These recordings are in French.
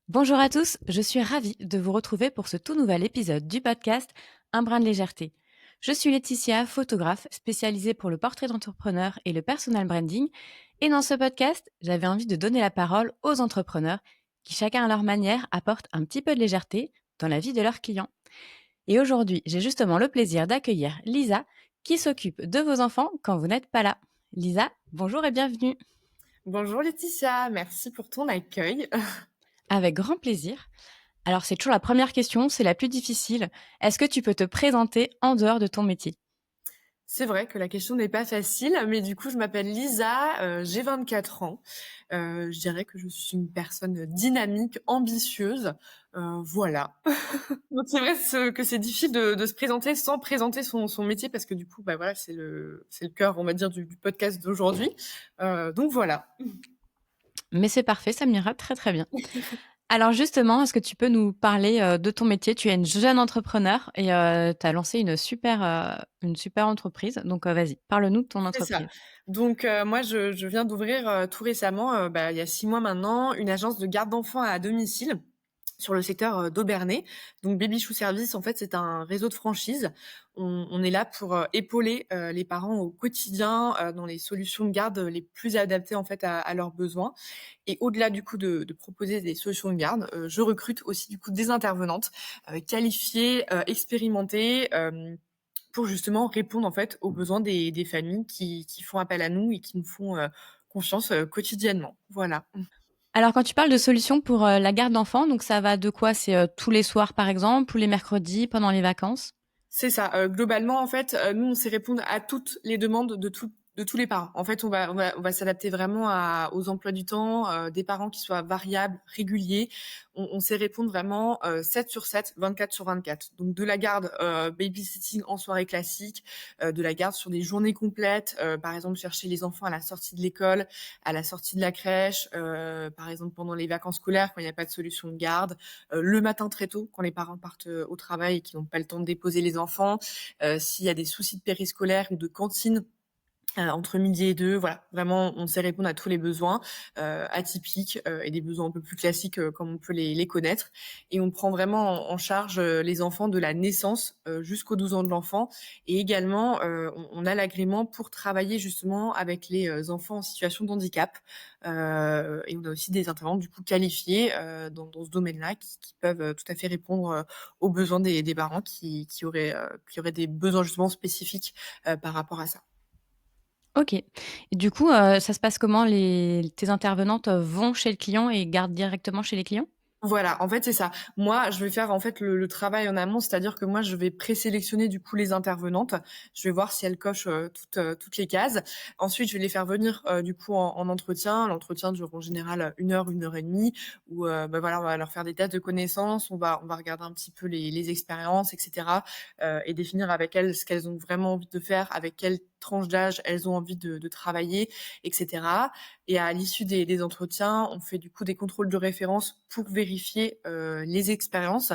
Bonjour à tous, je suis ravie de vous retrouver pour ce tout nouvel épisode du podcast Un brin de légèreté. Je suis Laetitia, photographe spécialisée pour le portrait d'entrepreneur et le personal branding. Et dans ce podcast, j'avais envie de donner la parole aux entrepreneurs qui, chacun à leur manière, apportent un petit peu de légèreté dans la vie de leurs clients. Et aujourd'hui, j'ai justement le plaisir d'accueillir Lisa qui s'occupe de vos enfants quand vous n'êtes pas là. Lisa, bonjour et bienvenue. Bonjour Laetitia, merci pour ton accueil. Avec grand plaisir. Alors, c'est toujours la première question, c'est la plus difficile. Est-ce que tu peux te présenter en dehors de ton métier? C'est vrai que la question n'est pas facile, mais du coup, je m'appelle Lisa, j'ai 24 ans. Je dirais que je suis une personne dynamique, ambitieuse, voilà. Donc c'est vrai que c'est difficile de se présenter sans présenter son métier parce que du coup, bah, voilà, c'est le cœur, on va dire, du podcast d'aujourd'hui. Donc voilà. Mais c'est parfait, ça m'ira très très bien. Alors justement, est-ce que tu peux nous parler de ton métier? Tu es une jeune entrepreneur et tu as lancé une super entreprise. Donc vas-y, parle-nous de ton C'est ça. entreprise. Donc moi, je viens d'ouvrir, tout récemment, bah, il y a 6 mois maintenant, une agence de garde d'enfants à domicile sur le secteur, d'Aubernay. Donc Baby Chou Service, en fait, c'est un réseau de franchise. On est là pour, épauler, les parents au quotidien, dans les solutions de garde, les plus adaptées, en fait, à leurs besoins. Et au-delà, du coup, de proposer des solutions de garde, je recrute aussi, du coup, des intervenantes, qualifiées, expérimentées, pour justement répondre, en fait, aux besoins des familles qui font appel à nous et qui nous font, confiance, quotidiennement. Voilà. Alors quand tu parles de solutions pour la garde d'enfants, donc ça va de quoi? C'est tous les soirs par exemple ou les mercredis pendant les vacances? C'est ça, globalement, en fait, nous, on sait répondre à toutes les demandes de tous les parents. En fait, on va s'adapter vraiment aux emplois du temps, des parents qui soient variables, réguliers. On sait répondre vraiment, 7 sur 7, 24 sur 24. Donc de la garde, babysitting en soirée classique, de la garde sur des journées complètes, par exemple chercher les enfants à la sortie de l'école, à la sortie de la crèche, par exemple pendant les vacances scolaires quand il y a pas de solution de garde, le matin très tôt quand les parents partent, au travail et qu'ils n'ont pas le temps de déposer les enfants, s'il y a des soucis de périscolaire ou de cantine, entre midi et 2, voilà, vraiment on sait répondre à tous les besoins, atypiques, et des besoins un peu plus classiques, comme on peut les connaître et on prend vraiment en charge, les enfants de la naissance, jusqu'aux 12 ans de l'enfant et également, on a l'agrément pour travailler justement avec les, enfants en situation de handicap, et on a aussi des intervenants du coup qualifiés, dans ce domaine-là qui peuvent, tout à fait répondre, aux besoins des parents qui auraient des besoins justement spécifiques, par rapport à ça. OK. Et du coup, ça se passe comment? Tes intervenantes vont chez le client et gardent directement chez les clients? Voilà, en fait, c'est ça. Moi, je vais faire, en fait, le travail en amont, c'est-à-dire que moi, je vais présélectionner, du coup, les intervenantes. Je vais voir si elles cochent, toutes les cases. Ensuite, je vais les faire venir, du coup, en entretien. L'entretien dure en général, 1 heure et demie où, bah, voilà, on va leur faire des tests de connaissances. On va regarder un petit peu les expériences et cetera, et définir avec elles ce qu'elles ont vraiment envie de faire, avec quelle tranche d'âge elles ont envie de travailler et cetera. Et à l'issue des entretiens, on fait du coup des contrôles de référence pour vérifier, les expériences,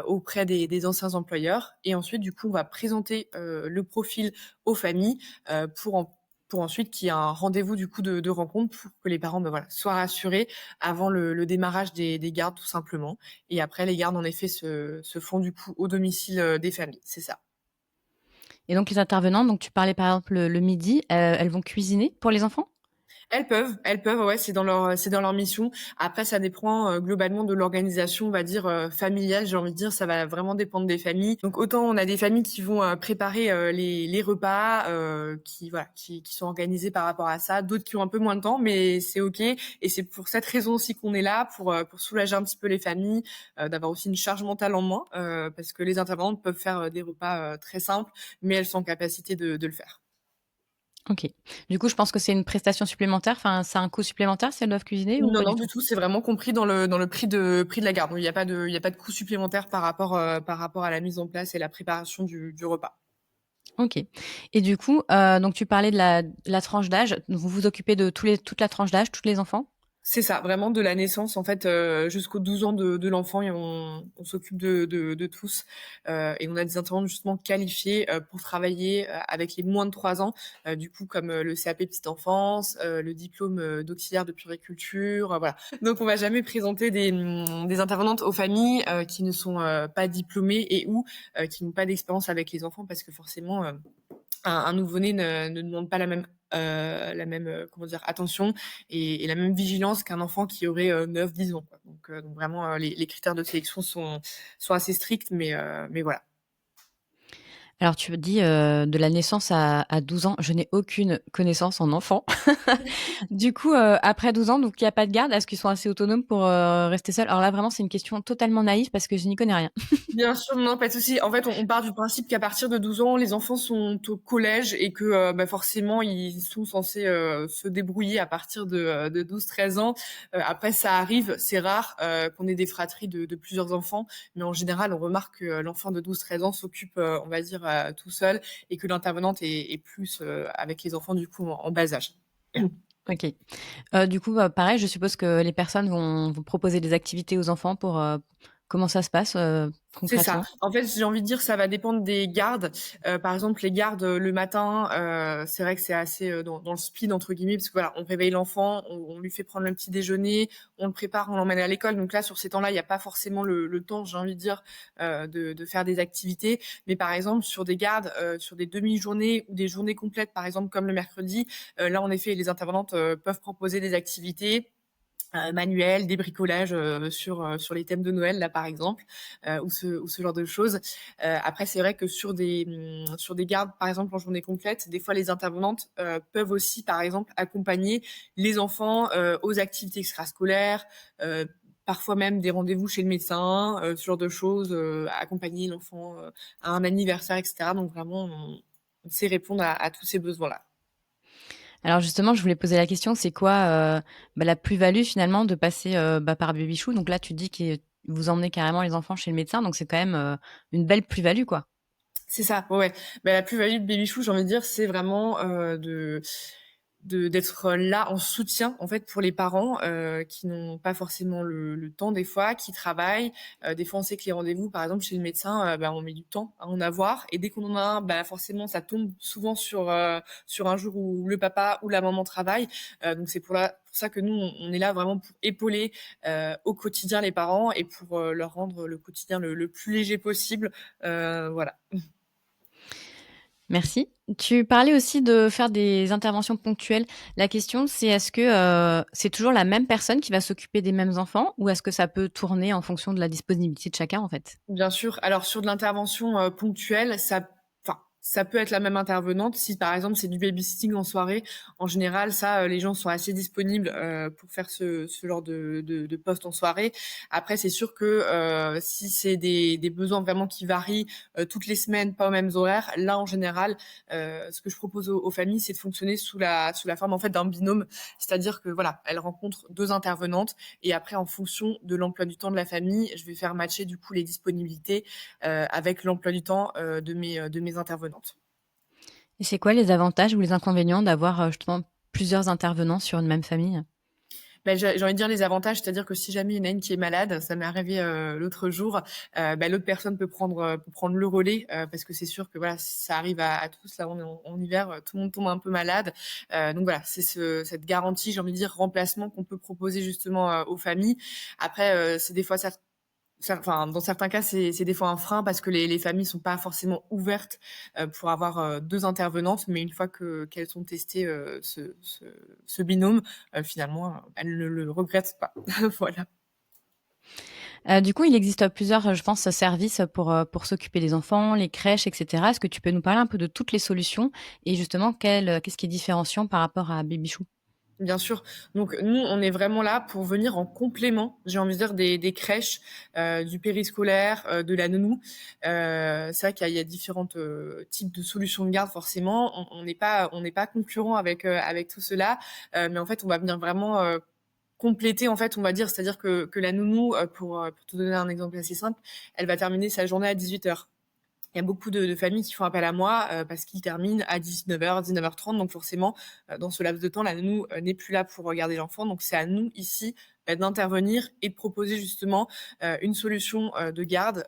auprès des anciens employeurs et ensuite du coup, on va présenter, le profil aux familles, pour ensuite qu'il y ait un rendez-vous du coup de rencontre pour que les parents, bah, voilà, soient rassurés avant le démarrage des gardes tout simplement et après les gardes en effet se font du coup au domicile, des familles, c'est ça. Et donc les intervenantes, donc tu parlais par exemple le midi, elles vont cuisiner pour les enfants? Elles peuvent, ouais, c'est dans leur mission. Après, ça dépend, globalement de l'organisation, on va dire, familiale, j'ai envie de dire, ça va vraiment dépendre des familles. Donc autant on a des familles qui vont, préparer, les repas, qui voilà, qui sont organisées par rapport à ça, d'autres qui ont un peu moins de temps, mais c'est OK et c'est pour cette raison aussi qu'on est là, pour soulager un petit peu les familles, d'avoir aussi une charge mentale en moins, parce que les intervenantes peuvent faire, des repas, très simples, mais elles sont en capacité de le faire. OK. Du coup, je pense que c'est une prestation supplémentaire, enfin, c'est un coût supplémentaire si elles doivent cuisiner ou Non, pas non, du du tout? tout, c'est vraiment compris dans le prix de la garde. Donc il y a pas de coût supplémentaire par rapport à la mise en place et la préparation du repas. OK. Et du coup, donc tu parlais de la tranche d'âge, vous vous occupez de toute la tranche d'âge, tous les enfants? C'est ça, vraiment de la naissance en fait, jusqu'aux 12 ans de l'enfant et on s'occupe de tous, et on a des intervenants justement qualifiés, pour travailler, avec les moins de 3 ans, du coup comme, le CAP petite enfance, le diplôme, d'auxiliaire de puériculture, voilà. Donc on va jamais présenter des intervenantes aux familles, qui ne sont, pas diplômées et ou, qui n'ont pas d'expérience avec les enfants parce que forcément, un nouveau-né ne demande pas la même, comment dire? Attention et la même vigilance qu'un enfant qui aurait, 9-10 ans, quoi. Donc vraiment, les critères de sélection sont assez stricts, mais voilà. Alors tu me dis, de la naissance à 12 ans, je n'ai aucune connaissance en enfant. Du coup, après 12 ans, donc il y a pas de garde. Est-ce qu'ils sont assez autonomes pour, rester seuls? Alors là, vraiment, c'est une question totalement naïve parce que je n'y connais rien. Bien sûr, non, pas de souci. En fait, on part du principe qu'à partir de 12 ans, les enfants sont au collège et que, bah, forcément, ils sont censés, se débrouiller à partir de 12-13 ans. Après, ça arrive, c'est rare, qu'on ait des fratries de plusieurs enfants, mais en général, on remarque que l'enfant de 12-13 ans s'occupe, on va dire, tout seul et que l'intervenante est plus, avec les enfants, du coup, en bas âge. OK. Du coup, pareil, je suppose que les personnes vont proposer des activités aux enfants pour, comment ça se passe, C'est ça. concrètement? En fait, j'ai envie de dire, ça va dépendre des gardes. Par exemple, les gardes, le matin, c'est vrai que c'est assez, dans le «speed» entre guillemets, parce que voilà, on réveille l'enfant, on lui fait prendre le petit déjeuner, on le prépare, on l'emmène à l'école. Donc là, sur ces temps-là, il y a pas forcément le temps, j'ai envie de dire, de faire des activités. Mais par exemple, sur des gardes, sur des demi-journées ou des journées complètes, par exemple, comme le mercredi, là, en effet, les intervenantes, peuvent proposer des activités manuels, des bricolages, sur les thèmes de Noël là, par exemple, ou ce genre de choses. Après c'est vrai que sur des gardes, par exemple, en journée complète, des fois les intervenantes, peuvent aussi, par exemple, accompagner les enfants, aux activités extrascolaires, parfois même des rendez-vous chez le médecin, ce genre de choses, accompagner l'enfant, à un anniversaire et cetera. Donc vraiment on sait répondre à tous ces besoins-là. Alors justement, je voulais poser la question, c'est quoi, la plus-value finalement de passer, par Babychou? Donc là, tu dis que vous emmenez carrément les enfants chez le médecin, donc c'est quand même, une belle plus-value, quoi? C'est ça, ouais, ouais. Bah, la plus-value de Baby Chou, j'ai envie de dire, c'est vraiment, d'être là en soutien, en fait, pour les parents, qui n'ont pas forcément le temps des fois, qui travaillent. Des fois, on sait que les rendez-vous, par exemple, chez le médecin, bah, on met du temps à en avoir et dès qu'on en a un, bah, forcément, ça tombe souvent sur un jour où le papa ou la maman travaille. Donc c'est pour ça que nous, on est là vraiment pour épauler, au quotidien les parents et pour, leur rendre le quotidien le plus léger possible, voilà. Merci. Tu parlais aussi de faire des interventions ponctuelles. La question, c'est est-ce que, c'est toujours la même personne qui va s'occuper des mêmes enfants ou est-ce que ça peut tourner en fonction de la disponibilité de chacun, en fait? Bien sûr. Alors sur de l'intervention, ponctuelle, ça peut être la même intervenante. Si par exemple c'est du babysitting en soirée, en général ça, les gens sont assez disponibles, pour faire ce genre de poste en soirée. Après c'est sûr que, si c'est des besoins vraiment qui varient, toutes les semaines, pas aux mêmes horaires, là en général, ce que je propose aux familles, c'est de fonctionner sous la forme en fait d'un binôme. C'est-à-dire que voilà, elles rencontrent 2 intervenantes et après en fonction de l'emploi du temps de la famille, je vais faire matcher du coup les disponibilités, avec l'emploi du temps, de mes intervenantes. Et c'est quoi les avantages ou les inconvénients d'avoir, justement plusieurs intervenants sur une même famille? Bah, j'ai envie de dire les avantages, c'est-à-dire que si jamais il y en a une qui est malade, ça m'est arrivé, l'autre jour, bah, l'autre personne peut prendre le relais, parce que c'est sûr que voilà, ça arrive à tous. Là, on est en hiver, tout le monde tombe un peu malade. Donc voilà, c'est cette garantie, j'ai envie de dire remplacement qu'on peut proposer justement, aux familles. Après, c'est des fois enfin, dans certains cas, c'est des fois un frein parce que les familles sont pas forcément ouvertes, pour avoir, 2 intervenantes, mais une fois qu'elles ont testé, ce binôme, finalement, elles ne le regrettent pas. Voilà. Du coup, il existe plusieurs, je pense, services pour s'occuper des enfants, les crèches et cetera. Est-ce que tu peux nous parler un peu de toutes les solutions et justement qu'est-ce qui est différenciant par rapport à Babychou? Bien sûr. Donc nous, on est vraiment là pour venir en complément, j'ai envie de dire, des crèches, du périscolaire, de la nounou. C'est vrai qu'il y a différentes, types de solutions de garde forcément. On n'est pas concurrents avec tout cela, mais en fait, on va venir vraiment, compléter, en fait, on va dire. C'est-à-dire que la nounou, pour te donner un exemple assez simple, elle va terminer sa journée à 18h. Il y a beaucoup de familles qui font appel à moi, parce qu'ils terminent à 19:00, 19:30, donc forcément, dans ce laps de temps, la nounou, n'est plus là pour regarder l'enfant, donc c'est à nous ici, d'intervenir et de proposer justement, une solution, de garde,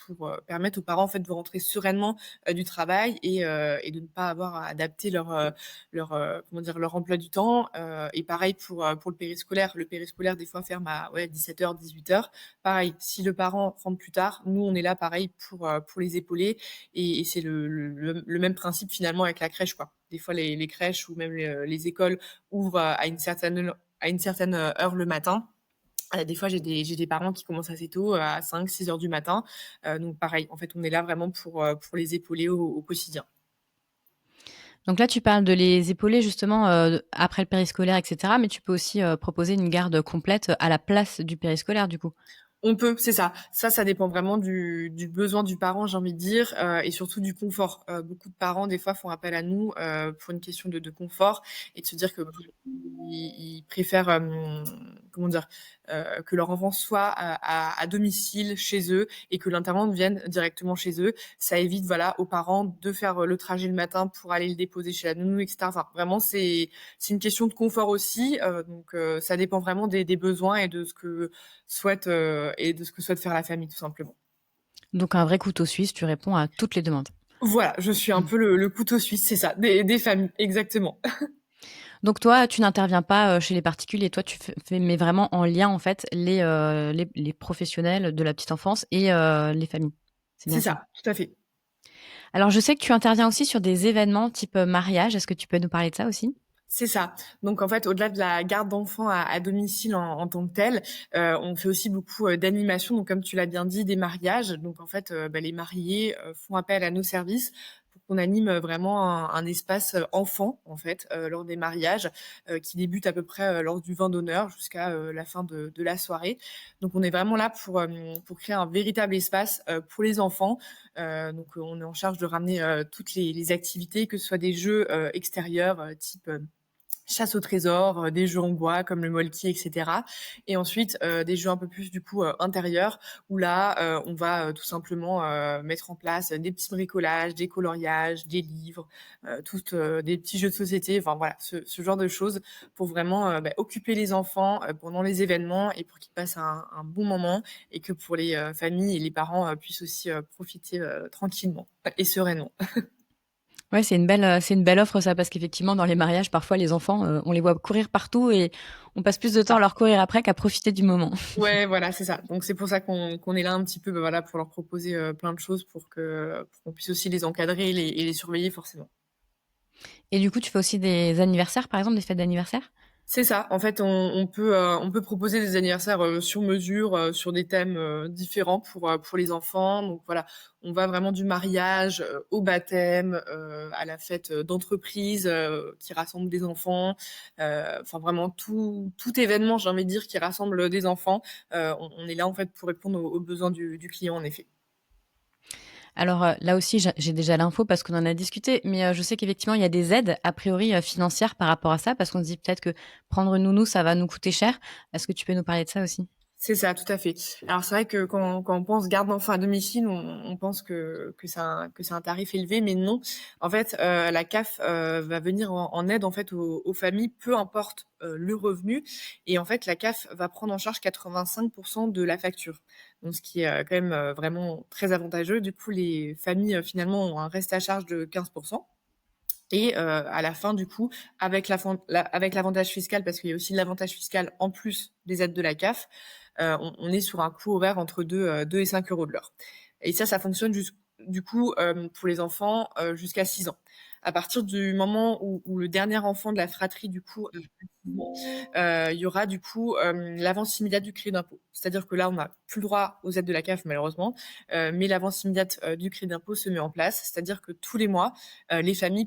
pour, permettre aux parents en fait de rentrer sereinement, du travail et de ne pas avoir à adapter comment dire? Leur emploi du temps, et pareil pour le périscolaire. Le périscolaire des fois ferme à, ouais, 17:00, 18:00. Pareil, si le parent rentre plus tard, nous, on est là pareil pour les épauler et c'est le même principe finalement avec la crèche, quoi. Des fois, les crèches ou même les écoles ouvrent à une certaine heure le matin. Des fois, j'ai des parents qui commencent assez tôt, à 5-6 heures du matin. Donc pareil, en fait, on est là vraiment pour les épauler au quotidien. Donc là, tu parles de les épauler justement, après le périscolaire et cetera, mais tu peux aussi, proposer une garde complète à la place du périscolaire, du coup? On peut, c'est ça. Ça dépend vraiment du besoin du parent, j'ai envie de dire, et surtout du confort. Beaucoup de parents, des fois, font appel à nous, pour une question de confort et de se dire que ils préfèrent, comment dire? Que leur enfant soit à domicile, chez eux et que l'intervenante vienne directement chez eux. Ça évite, voilà, aux parents de faire, le trajet le matin pour aller le déposer chez la nounou et cetera. Enfin, vraiment, c'est une question de confort aussi, donc ça dépend vraiment des besoins et de ce que souhaite faire la famille, tout simplement. Donc un vrai couteau suisse, tu réponds à toutes les demandes. Voilà, je suis un Mmh. peu le couteau suisse, c'est ça, des familles, exactement. Donc toi, tu n'interviens pas, chez les particuliers. Toi, tu fais mais vraiment en lien, en fait, les professionnels de la petite enfance et les familles. C'est C'est bien ça? ça, tout à fait. Alors je sais que tu interviens aussi sur des événements type, mariage. Est-ce que tu peux nous parler de ça aussi? C'est ça. Donc en fait, au-delà de la garde d'enfants à domicile en tant que telle, on fait aussi beaucoup, d'animation. Donc comme tu l'as bien dit, des mariages. Donc en fait, les mariés, font appel à nos services pour qu'on anime, vraiment un espace, enfant, en fait, lors des mariages, qui débute à peu près, lors du vin d'honneur jusqu'à, la fin de la soirée. Donc on est vraiment là pour créer un véritable espace, pour les enfants. Donc on est en charge de ramener, toutes les activités, que ce soit des jeux, extérieurs, type, chasse au trésor, des jeux en bois comme le molki et cetera et ensuite, des jeux un peu plus du coup, intérieurs où là, on va, tout simplement, mettre en place, des petits bricolages, des coloriages, des livres, toutes, des petits jeux de société, enfin voilà, ce genre de choses pour vraiment, occuper les enfants, pendant les événements et pour qu'ils passent un bon moment et que pour les, familles et les parents, puissent aussi, profiter, tranquillement et sereinement. Ouais, c'est une belle offre ça, parce qu'effectivement dans les mariages, parfois les enfants, on les voit courir partout et on passe plus de temps à leur courir après qu'à profiter du moment. Ouais, voilà, c'est ça. Donc c'est pour ça qu'on est là un petit peu, voilà, pour leur proposer, plein de choses pour qu'on puisse aussi les encadrer et les surveiller forcément. Et du coup, tu fais aussi des anniversaires, par exemple, des fêtes d'anniversaire? C'est ça. En fait, on peut proposer des anniversaires, sur mesure, sur des thèmes, différents pour les enfants. Donc voilà, on va vraiment du mariage, au baptême, à la fête, d'entreprise, qui rassemble des enfants. Enfin vraiment tout événement, j'ai envie de dire, qui rassemble, des enfants. On est là en fait pour répondre aux besoins du client en effet. Alors, là aussi, j'ai déjà l'info parce qu'on en a discuté, mais je sais qu'effectivement, il y a des aides a priori, financières par rapport à ça, parce qu'on se dit peut-être que prendre une nounou, ça va nous coûter cher. Est-ce que tu peux nous parler de ça aussi? C'est ça, tout à fait. Alors c'est vrai que quand on pense garde d'enfants à domicile, on pense que c'est un tarif élevé, mais non. En fait, la CAF, va venir en aide en fait aux familles, peu importe, le revenu et en fait la CAF va prendre en charge 85 de la facture. Donc ce qui est, quand même, vraiment très avantageux. Du coup, les familles, finalement ont un reste à charge de 15 et à la fin du coup, avec l'avantage fiscal, parce qu'il y a aussi l'avantage fiscal en plus des aides de la CAF, on est sur un coût horaire entre 2 et 5 € de l'heure. Et ça fonctionne du coup, pour les enfants, jusqu'à 6 ans. À partir du moment où le dernier enfant de la fratrie du coup, il y aura du coup, l'avance immédiate du crédit d'impôt. C'est-à-dire que là, on n'a plus le droit aux aides de la CAF malheureusement, mais l'avance immédiate, du crédit d'impôt se met en place. C'est-à-dire que tous les mois, les familles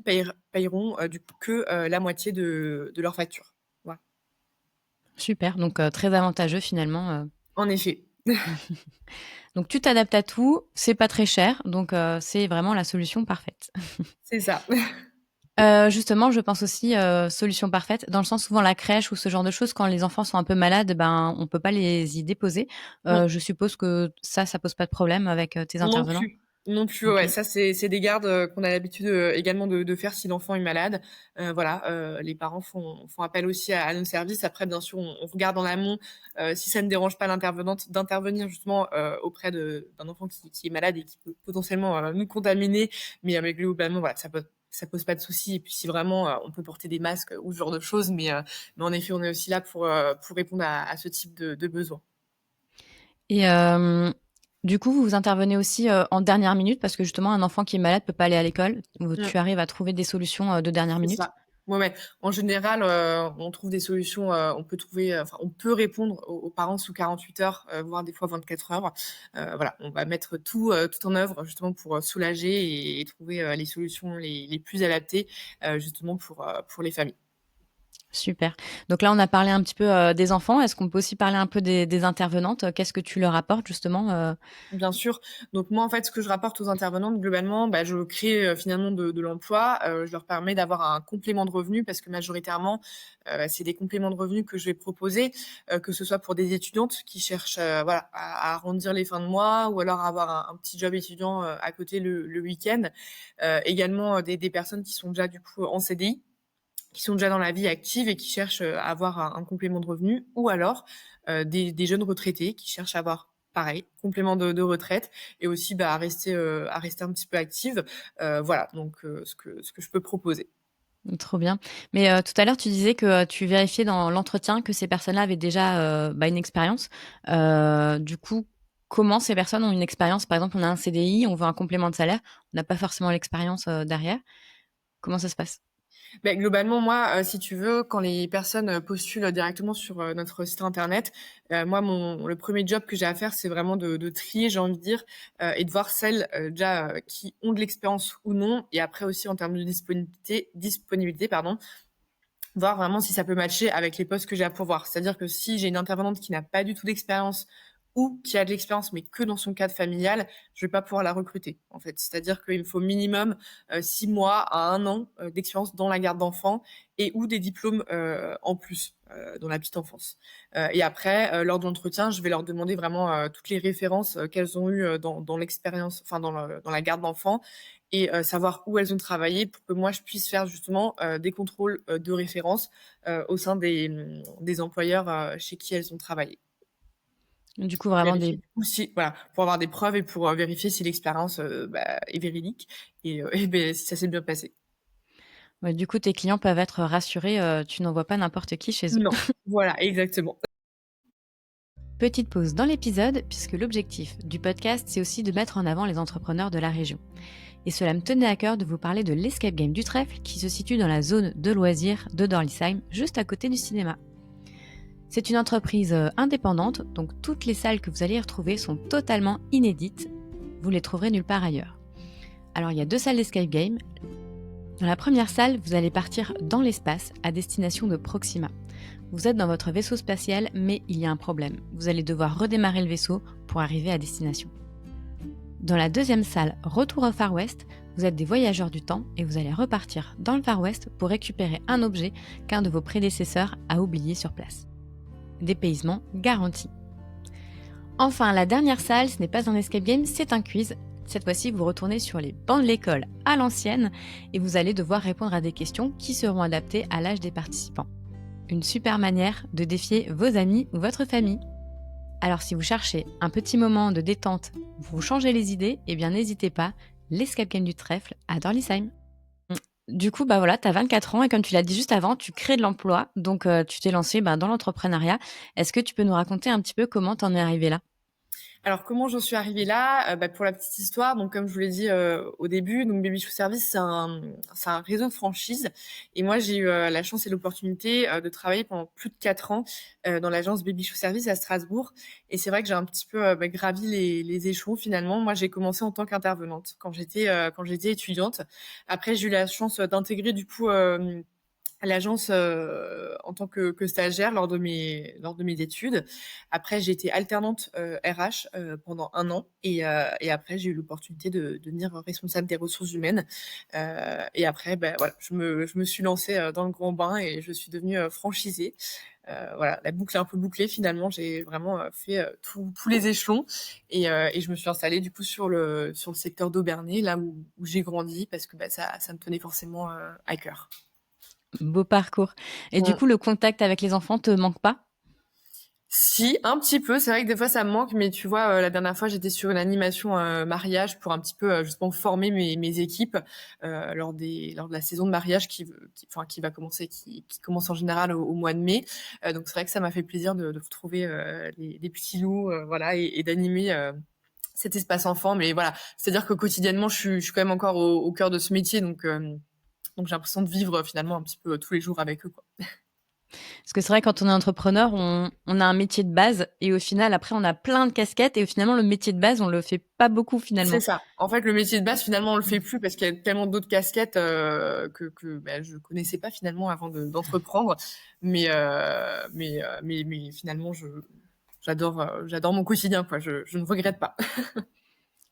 payeront, du coup que, la moitié de leur facture. Voilà. Super, donc très avantageux finalement, En effet, donc tu t'adaptes à tout, c'est pas très cher, donc c'est vraiment la solution parfaite. c'est ça. Justement, je pense aussi, solution parfaite, dans le sens souvent la crèche ou ce genre de choses, quand les enfants sont un peu malades, ben, on peut pas les y déposer. Non, Je suppose que ça pose pas de problème avec, tes non intervenants? plus. Non plus, ouais, OK. ça c'est des gardes, qu'on a l'habitude, également de faire si l'enfant est malade. Voilà, les parents font appel aussi à nos services. Après bien sûr, on regarde en amont, si ça ne dérange pas l'intervenante d'intervenir justement, auprès d'un enfant qui est malade et qui peut potentiellement, nous contaminer. Mais globalement, voilà, ça pose pas de souci et puis si vraiment, on peut porter des masques ou ce genre de choses. Mais en effet, on est aussi là pour répondre à ce type de besoin. Et du coup, vous intervenez aussi, en dernière minute parce que justement un enfant qui est malade peut pas aller à l'école. Ou Mmh. tu arrives à trouver des solutions, de dernière C'est minute? ça. Ouais, ouais. En général, on trouve des solutions, on peut trouver, enfin, on peut répondre aux parents sous 48 heures, voire des fois 24 heures. Voilà, on va mettre tout en œuvre justement pour, soulager et trouver, les solutions les plus adaptées, justement pour les familles. Super. Donc là, on a parlé un petit peu, des enfants. Est-ce qu'on peut aussi parler un peu des intervenantes? Qu'est-ce que tu leur apportes justement, Bien sûr. Donc moi, en fait, ce que je rapporte aux intervenantes, globalement, bah, je crée, finalement de l'emploi. Je leur permets d'avoir un complément de revenu parce que majoritairement, c'est des compléments de revenus que je vais proposer, que ce soit pour des étudiantes qui cherchent, voilà, à arrondir les fins de mois ou alors avoir un petit job étudiant, à côté le week-end. Également, des personnes qui sont déjà, du coup, en CDI, qui sont déjà dans la vie active et qui cherchent, à avoir un complément de revenu ou alors, des jeunes retraités qui cherchent à avoir pareil, complément de retraite et aussi, bah, à rester un petit peu active. Voilà donc ce que je peux proposer. trop bien. Mais, tout à l'heure, tu disais que, tu vérifiais dans l'entretien que ces personnes-là avaient déjà, bah, une expérience. Du coup, comment ces personnes ont une expérience? Par exemple, on a un CDI, on veut un complément de salaire, on n'a pas forcément l'expérience, derrière. Comment ça se passe? Beh, globalement, moi, si tu veux, quand les personnes, postulent directement sur, notre site internet, moi le premier job que j'ai à faire, c'est vraiment de trier, j'ai envie de dire, et de voir celles, déjà, qui ont de l'expérience ou non et après aussi en termes de disponibilité, pardon, voir vraiment si ça peut matcher avec les postes que j'ai à pourvoir. C'est-à-dire que si j'ai une intervenante qui n'a pas du tout d'expérience ou qui a de l'expérience, mais que dans son cadre familial, je vais pas pouvoir la recruter, en fait. C'est-à-dire qu'il me faut minimum, 6 mois à 1 an, d'expérience dans la garde d'enfants et ou des diplômes, en plus, dans la petite enfance. Et après, lors de l'entretien, je vais leur demander vraiment, toutes les références, qu'elles ont eues, dans l'expérience enfin dans la garde d'enfants et savoir où elles ont travaillé pour que moi je puisse faire justement, des contrôles, de référence, au sein des employeurs, chez qui elles ont travaillé. Du coup, Pour vraiment vérifier des du coup si voilà, pour avoir des preuves et pour, vérifier si l'expérience, bah, est véridique et beh, si ça s'est bien passé. ouais, du coup, tes clients peuvent être rassurés, tu n'envoies pas n'importe qui chez eux. Non, voilà, exactement. Petite pause dans l'épisode, puisque l'objectif du podcast, c'est aussi de mettre en avant les entrepreneurs de la région. Et cela me tenait à cœur de vous parler de l'Escape Game du Trèfle, qui se situe dans la zone de loisirs de Dorlisheim, juste à côté du cinéma. C'est une entreprise indépendante, donc toutes les salles que vous allez y retrouver sont totalement inédites. Vous les trouverez nulle part ailleurs. Alors il y a 2 salles d'Escape Game. Dans la première salle, vous allez partir dans l'espace à destination de Proxima. Vous êtes dans votre vaisseau spatial, mais il y a un problème. Vous allez devoir redémarrer le vaisseau pour arriver à destination. Dans la deuxième salle, retour au Far West, vous êtes des voyageurs du temps et vous allez repartir dans le Far West pour récupérer un objet qu'un de vos prédécesseurs a oublié sur place. Dépaysement garanti. Enfin, la dernière salle, ce n'est pas un escape game, c'est un quiz. Cette fois-ci, vous retournez sur les bancs de l'école à l'ancienne et vous allez devoir répondre à des questions qui seront adaptées à l'âge des participants. Une super manière de défier vos amis ou votre famille. Alors si vous cherchez un petit moment de détente, vous changez les idées, eh bien n'hésitez pas, l'Escape Game du Trèfle à Dorlisheim. Du coup, bah voilà, tu as 24 ans et comme tu l'as dit juste avant, tu crées de l'emploi, donc tu t'es lancé dans l'entrepreneuriat. Est-ce que tu peux nous raconter un petit peu comment t'en es arrivé là? Alors comment j'en suis arrivée là? Bah, pour la petite histoire, donc comme je vous l'ai dit, au début, donc Baby Chou Service, c'est un réseau de franchise et moi j'ai eu, la chance et l'opportunité, de travailler pendant plus de 4 ans, dans l'agence Baby Chou Service à Strasbourg et c'est vrai que j'ai un petit peu, gravi les échelons finalement. Moi, j'ai commencé en tant qu'intervenante quand j'étais étudiante. Après, j'ai eu la chance, d'intégrer du coup, à l'agence, en tant que stagiaire lors de mes études. Après, j'ai été alternante, RH, pendant 1 an et après j'ai eu l'opportunité de devenir responsable des ressources humaines. Et après, bah, voilà, je me suis lancée, dans le grand bain et je suis devenue, franchisée. Voilà, la boucle est un peu bouclée finalement. J'ai vraiment fait tous les échelons et je me suis installée du coup sur le secteur d'Aubernay, là où j'ai grandi, parce que ça me tenait forcément à cœur. Beau parcours. Et du Mm. coup, le contact avec les enfants te manque pas? Si, un petit peu. C'est vrai que des fois ça me manque, mais tu vois, la dernière fois j'étais sur une animation mariage pour un petit peu justement former mes équipes lors de la saison de mariage qui va commencer, qui commence en général au mois de mai. Donc c'est vrai que ça m'a fait plaisir de retrouver les petits loups, voilà, et d'animer cet espace enfant. Mais voilà, c'est-à-dire que quotidiennement je suis quand même encore au cœur de ce métier, donc j'ai l'impression de vivre finalement un petit peu tous les jours avec eux, quoi. Parce que c'est vrai, quand on est entrepreneur, on a un métier de base et au final, après, on a plein de casquettes et finalement, le métier de base, on le fait pas beaucoup C'est finalement. ça. En fait, le métier de base, finalement, on le fait plus parce qu'il y a tellement d'autres casquettes que je connaissais pas finalement avant d'entreprendre. Mais finalement, j'adore mon quotidien, quoi. Je ne regrette pas.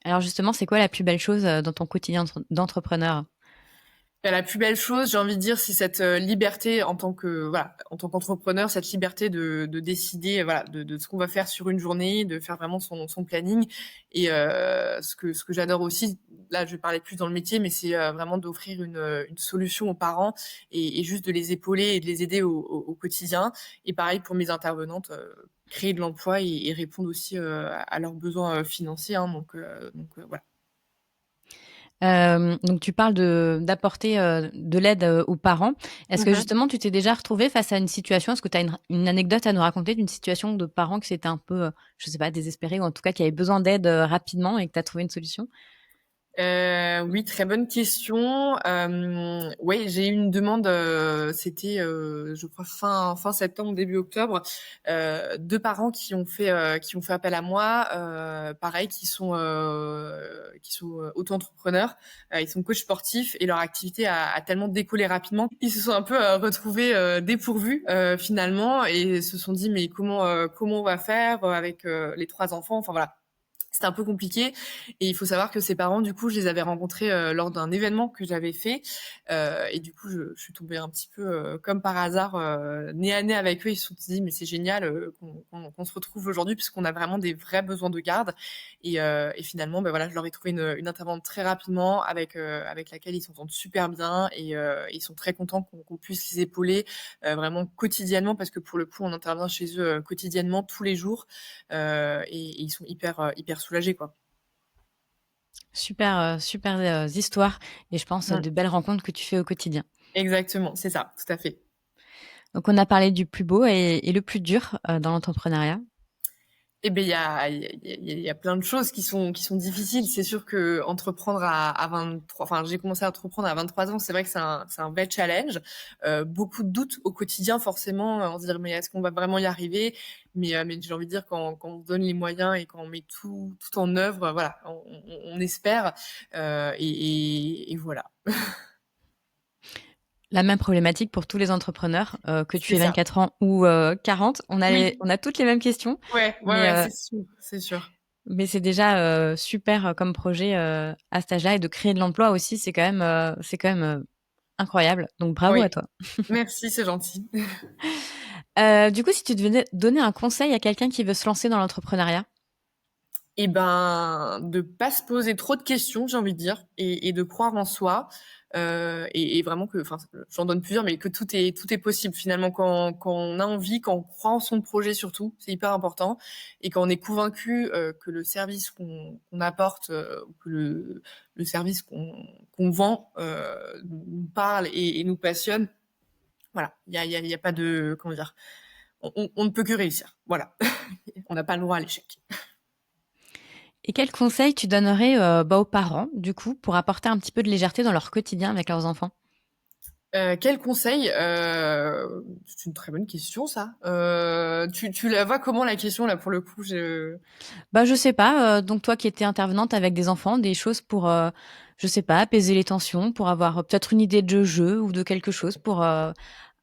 Alors justement, c'est quoi la plus belle chose dans ton quotidien d'entrepreneur? Et la plus belle chose, j'ai envie de dire, c'est cette liberté en tant qu'entrepreneur, cette liberté de décider, voilà, de ce qu'on va faire sur une journée, de faire vraiment son planning. Et ce que j'adore aussi, là, je vais parler plus dans le métier, mais c'est vraiment d'offrir une solution aux parents et juste de les épauler et de les aider au quotidien. Et pareil pour mes intervenantes, créer de l'emploi et répondre aussi à leurs besoins financiers, hein. Donc voilà. Donc tu parles d'apporter de l'aide aux parents. Est-ce que justement tu t'es déjà retrouvé face à une situation? Est-ce que tu as une anecdote à nous raconter d'une situation de parents qui s'étaient un peu, je sais pas, désespérés ou en tout cas qui avaient besoin d'aide rapidement et que tu as trouvé une solution? Oui, très bonne question. Ouais, j'ai eu une demande, c'était, je crois fin septembre, début octobre, 2 parents qui ont fait appel à moi, pareil, qui sont auto-entrepreneurs. Ils sont coachs sportifs et leur activité a tellement décollé rapidement. Ils se sont un peu retrouvés dépourvus finalement et se sont dit: «Mais comment on va faire avec les 3 enfants?» Enfin voilà, c'était un peu compliqué et il faut savoir que ces parents, du coup, je les avais rencontrés lors d'un événement que j'avais fait et du coup, je suis tombée un petit peu comme par hasard nez à nez avec eux. Ils se sont dit: «Mais c'est génial qu'on se retrouve aujourd'hui puisqu'on a vraiment des vrais besoins de garde» et finalement, ben voilà, je leur ai trouvé une intervenante très rapidement avec laquelle ils s'entendent super bien et ils sont très contents qu'on puisse les épauler vraiment quotidiennement parce que pour le coup, on intervient chez eux quotidiennement tous les jours et ils sont hyper soulagés, quoi. Super, super, histoires et je pense Mmh. de belles rencontres que tu fais au quotidien. Exactement, c'est ça, tout à fait. Donc on a parlé du plus beau et le plus dur, dans l'entrepreneuriat. Eh ben, il y a plein de choses qui sont difficiles. C'est sûr que entreprendre à 23, enfin, j'ai commencé à entreprendre à 23 ans, c'est vrai que c'est un vrai challenge. Beaucoup de doutes au quotidien, forcément, on se dit: «Mais est-ce qu'on va vraiment y arriver?» Mais j'ai envie de dire quand on se donne les moyens et quand on met tout en œuvre, voilà, on espère, et voilà. La même problématique pour tous les entrepreneurs, que tu C'est aies ça. 24 ans ou 40. Oui, On a toutes les mêmes questions, ouais, ouais, mais ouais, heu, c'est sûr, c'est sûr. mais c'est déjà, super, comme projet, à cet âge-là et de créer de l'emploi aussi, c'est quand même, incroyable, donc bravo à Oui, toi. merci, c'est gentil. Du coup, si tu devais donner un conseil à quelqu'un qui veut se lancer dans l'entrepreneuriat? Et ben, de pas se poser trop de questions, j'ai envie de dire, et de croire en soi, et vraiment que, enfin, j'en donne plusieurs, mais que tout est possible finalement quand on a envie, quand on croit en son projet surtout, c'est hyper important, et quand on est convaincu que le service qu'on apporte, ou que le service qu'on vend nous parle et nous passionne. Voilà, il y a pas de, comment dire, on ne peut que réussir. Voilà, on n'a pas le droit à l'échec. Et quel conseil tu donnerais, aux parents, du coup, pour apporter un petit peu de légèreté dans leur quotidien avec leurs enfants? Quel conseil? C'est une très bonne question ça. Tu la vois comment la question là pour le coup? Bah, je sais pas, donc toi qui étais intervenante avec des enfants, des choses pour, je sais pas, apaiser les tensions, pour avoir, peut-être une idée de jeu ou de quelque chose pour,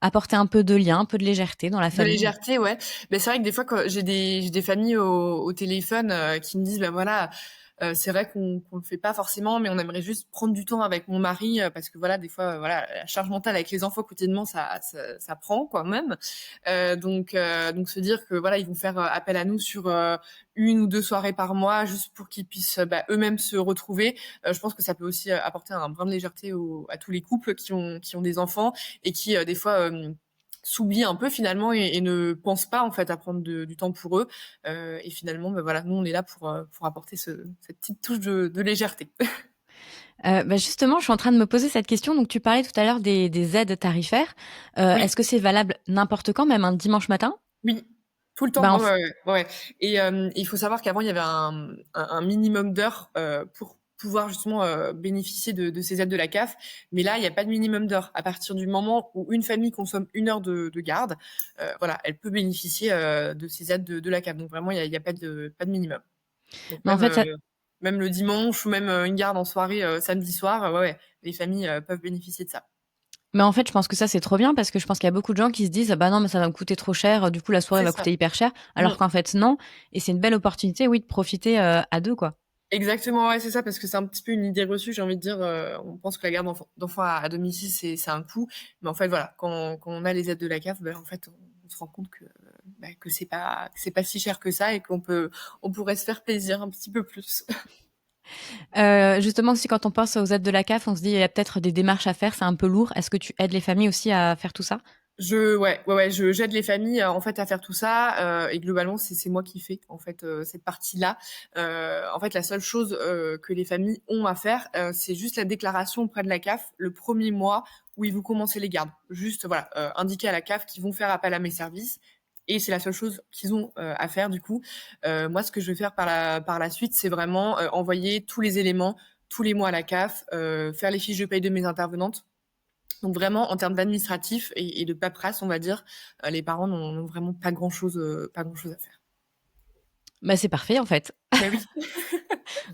apporter un peu de lien, un peu de légèreté dans la De famille? légèreté, ouais. Ben c'est vrai que des fois quand j'ai des familles au téléphone qui me disent: «Bah, voilà, C'est vrai qu'on le fait pas forcément, mais on aimerait juste prendre du temps avec mon mari, parce que voilà, des fois, voilà, la charge mentale avec les enfants quotidiennement, ça prend quand même. Donc se dire que voilà, ils vont faire appel à nous sur 1 ou 2 soirées par mois, juste pour qu'ils puissent, eux-mêmes se retrouver. Je pense que ça peut aussi apporter un brin de légèreté à tous les couples qui ont des enfants et qui, des fois, s'oublient un peu finalement et ne pensent pas en fait à prendre du temps pour eux. Et finalement, voilà, nous on est là pour apporter cette petite touche de légèreté. Justement, je suis en train de me poser cette question. Donc, tu parlais tout à l'heure des aides tarifaires. Oui, Est-ce que c'est valable n'importe quand, même un dimanche matin? oui, tout le temps. Bah, en Ouais, f ouais, ouais, ouais. Et il faut savoir qu'avant il y avait un minimum d'heures pour pouvoir justement bénéficier de ces aides de la CAF. Mais là, il n'y a pas de minimum d'heures. À partir du moment où une famille consomme 1 heure de garde, voilà, elle peut bénéficier de ces aides de la CAF. Donc vraiment, il y a pas de minimum. Donc mais en fait, ça même le dimanche ou même une garde en soirée samedi soir, ouais, ouais, les familles peuvent bénéficier de ça. je pense que ça, c'est trop bien parce que je pense qu'il y a beaucoup de gens qui se disent: «Ah bah, non, mais ça va me coûter trop cher, du coup, la soirée C'est va ça. coûter hyper cher», Mmh. alors qu'en fait, non. Et c'est une belle opportunité, oui, de profiter, à 2, quoi. Exactement, ouais, c'est ça, parce que c'est un petit peu une idée reçue, j'ai envie de dire, on pense que la garde d'enfants à domicile, c'est un coût. Mais en fait, voilà, quand on a les aides de la CAF, en fait, on se rend compte que c'est pas si cher que ça et on pourrait se faire plaisir un petit peu plus. Justement aussi, quand on pense aux aides de la CAF, on se dit: «Il y a peut-être des démarches à faire, c'est un peu lourd». Est-ce que tu aides les familles aussi à faire tout ça? Ouais, j'aide les familles, en fait, à faire tout ça, et globalement, c'est moi qui fais, en fait, cette partie-là. En fait, la seule chose, que les familles ont à faire, c'est juste la déclaration auprès de la CAF le 1er mois où ils vont commencer les gardes. Juste, voilà, indiquer à la CAF qu'ils vont faire appel à mes services et c'est la seule chose qu'ils ont, à faire du coup. Moi, ce que je vais faire par la suite, c'est vraiment, envoyer tous les éléments tous les mois à la CAF, faire les fiches de paye de mes intervenantes. Donc vraiment, en termes d'administratif et de paperasse, on va dire, les parents n'ont vraiment pas grand-chose à faire. Bah, c'est parfait, en fait. Mais oui,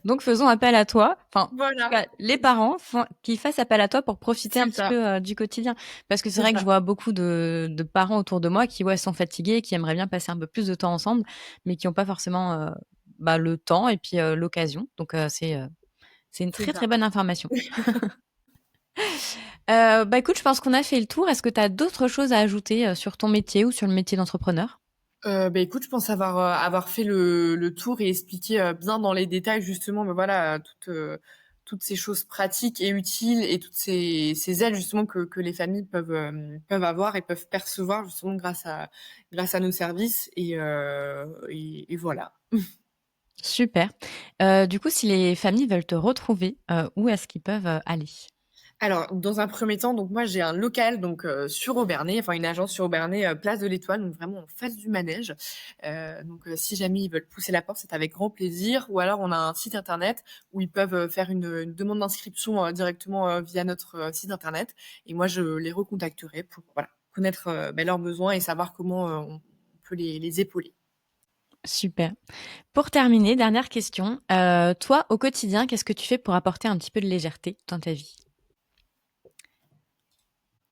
Donc faisons appel à toi. Enfin, en tout voilà, cas, les parents font qu'ils fassent appel à toi pour profiter un c'est petit ça, peu, du quotidien. Parce que c'est c'est vrai que je ça, vois beaucoup de parents autour de moi qui, ouais, sont fatigués, qui aimeraient bien passer un peu plus de temps ensemble, mais qui ont pas forcément, le temps et puis, l'occasion. Donc, c'est une c'est très, très ça. bonne information. Écoute, je pense qu'on a fait le tour. Est-ce que tu as d'autres choses à ajouter, sur ton métier ou sur le métier d'entrepreneur? Écoute, je pense avoir fait le tour et expliqué, bien dans les détails justement, voilà, toutes ces choses pratiques et utiles et toutes ces aides justement que les familles peuvent avoir et peuvent percevoir justement grâce à nos services et voilà. Super. Du coup, si les familles veulent te retrouver, où est-ce qu'ils peuvent, aller? Alors, dans un premier temps, donc moi j'ai un local donc sur Obernai, enfin une agence sur Obernai, place de l'Étoile, donc vraiment en face du manège. Donc si jamais ils veulent pousser la porte, c'est avec grand plaisir. Ou alors on a un site internet où ils peuvent, faire une demande d'inscription, directement, via notre, site internet et moi je les recontacterai pour, voilà, connaître, leurs besoins et savoir comment, on peut les épauler. Super. Pour terminer, dernière question, toi, au quotidien, qu'est-ce que tu fais pour apporter un petit peu de légèreté dans ta vie?